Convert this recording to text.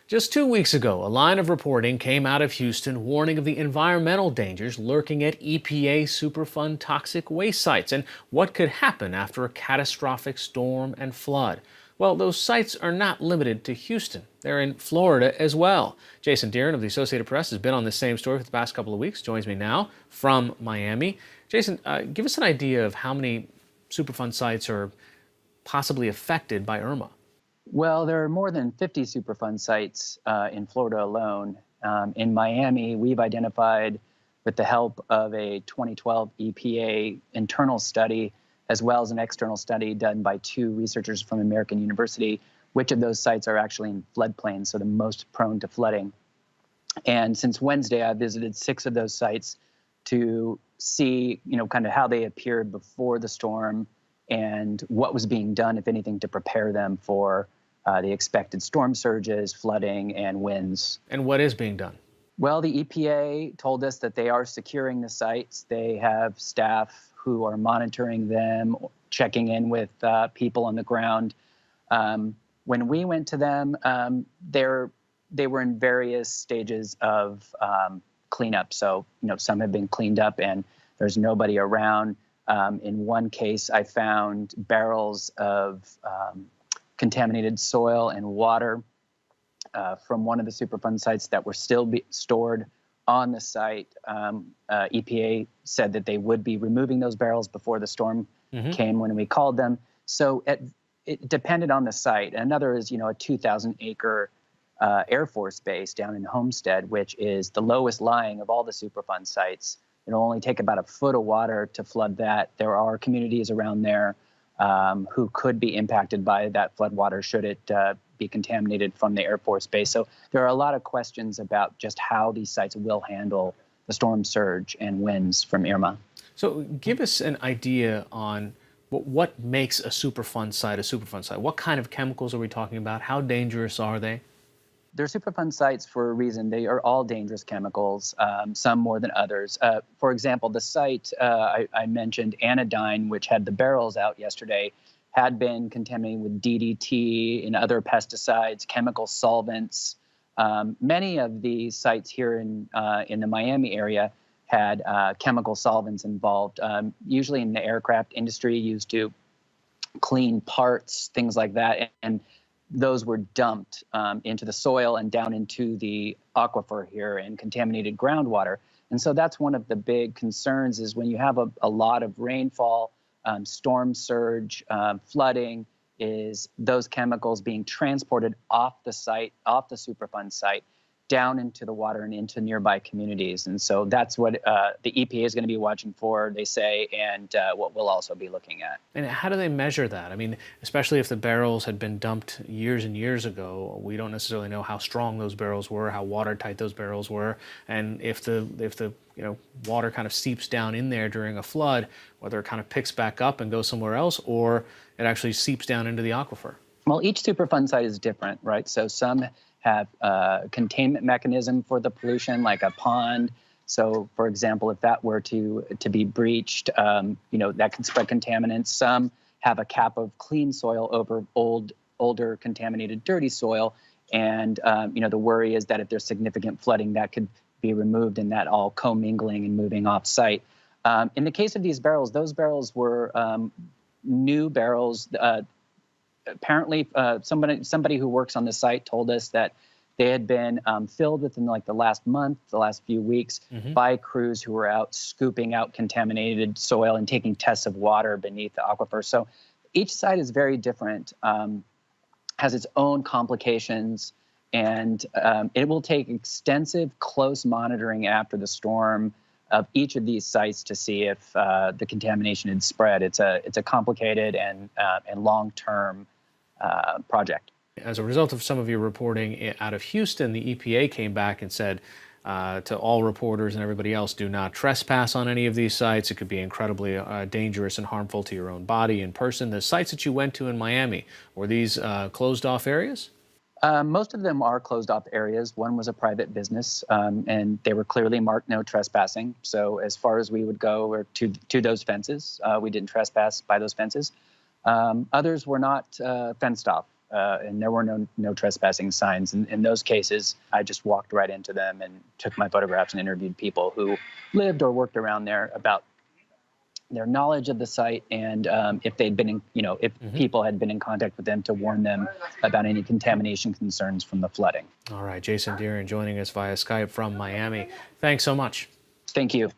Just 2 weeks ago, a line of reporting came out of Houston warning of the environmental dangers lurking at EPA Superfund toxic waste sites and what could happen after a catastrophic storm and flood. Well, those sites are not limited to Houston. They're in Florida as well. Jason Deeren of the Associated Press has been on this same story for the past couple of weeks, joins me now from Miami. Jason, give us an idea of how many Superfund sites are possibly affected by Irma. Well, there are more than 50 Superfund sites in Florida alone. In Miami, we've identified, with the help of a 2012 EPA internal study, as well as an external study done by two researchers from American University, which of those sites are actually in floodplains, so the most prone to flooding. And since Wednesday, I've visited 6 of those sites to see, kind of how they appeared before the storm and what was being done, if anything, to prepare them for the expected storm surges, flooding, and winds. And what is being done? Well, the EPA told us that they are securing the sites. They have staff who are monitoring them, checking in with people on the ground. When we went to them, they were in various stages of cleanup. So, some have been cleaned up and there's nobody around. In one case, I found barrels of contaminated soil and water from one of the Superfund sites that were still stored on the site. EPA said that they would be removing those barrels before the storm came when we called them. So it depended on the site. Another is, a 2,000-acre Air Force base down in Homestead, which is the lowest lying of all the Superfund sites. It'll only take about a foot of water to flood that. There are communities around there who could be impacted by that floodwater should it be contaminated from the Air Force Base. So there are a lot of questions about just how these sites will handle the storm surge and winds from Irma. So give us an idea on what makes a Superfund site a Superfund site. What kind of chemicals are we talking about? How dangerous are they? They're Superfund sites for a reason. They are all dangerous chemicals, some more than others. For example, the site I mentioned, Anodyne, which had the barrels out yesterday, had been contaminated with DDT and other pesticides, chemical solvents. Many of these sites here in the Miami area had chemical solvents involved, usually in the aircraft industry, used to clean parts, things like that. And those were dumped into the soil and down into the aquifer here and contaminated groundwater. And so that's one of the big concerns is when you have a lot of rainfall, storm surge, flooding, is those chemicals being transported off the site, off the Superfund site, down into the water and into nearby communities. And so that's what the EPA is going to be watching for, they say, and what we'll also be looking at. And how do they measure that? I mean, especially if the barrels had been dumped years and years ago, we don't necessarily know how strong those barrels were, how watertight those barrels were, and if the water kind of seeps down in there during a flood, whether it kind of picks back up and goes somewhere else, or it actually seeps down into the aquifer. Well, each Superfund site is different, right? So some have a containment mechanism for the pollution, like a pond. So, for example, if that were to be breached, that can spread contaminants. Some have a cap of clean soil over older, contaminated, dirty soil. And, the worry is that if there's significant flooding, that could be removed and that all commingling and moving off site. In the case of these barrels, those barrels were new barrels. Apparently, somebody who works on the site told us that they had been filled within the last month, the last few weeks, by crews who were out scooping out contaminated soil and taking tests of water beneath the aquifer. So each site is very different, has its own complications, and it will take extensive, close monitoring after the storm of each of these sites to see if the contamination had spread. It's a complicated and long-term project. As a result of some of your reporting out of Houston, the EPA came back and said to all reporters and everybody else, do not trespass on any of these sites. It could be incredibly dangerous and harmful to your own body and person. The sites that you went to in Miami, were these closed-off areas? Most of them are closed-off areas. One was a private business, and they were clearly marked no trespassing. So as far as we would go or to those fences, we didn't trespass by those fences. Others were not fenced off. and there were no trespassing signs. In those cases, I just walked right into them and took my photographs and interviewed people who lived or worked around there about their knowledge of the site, and if they'd been if people had been in contact with them to warn them about any contamination concerns from the flooding. All right, Jason Deering joining us via Skype from Miami. Thanks so much. Thank you.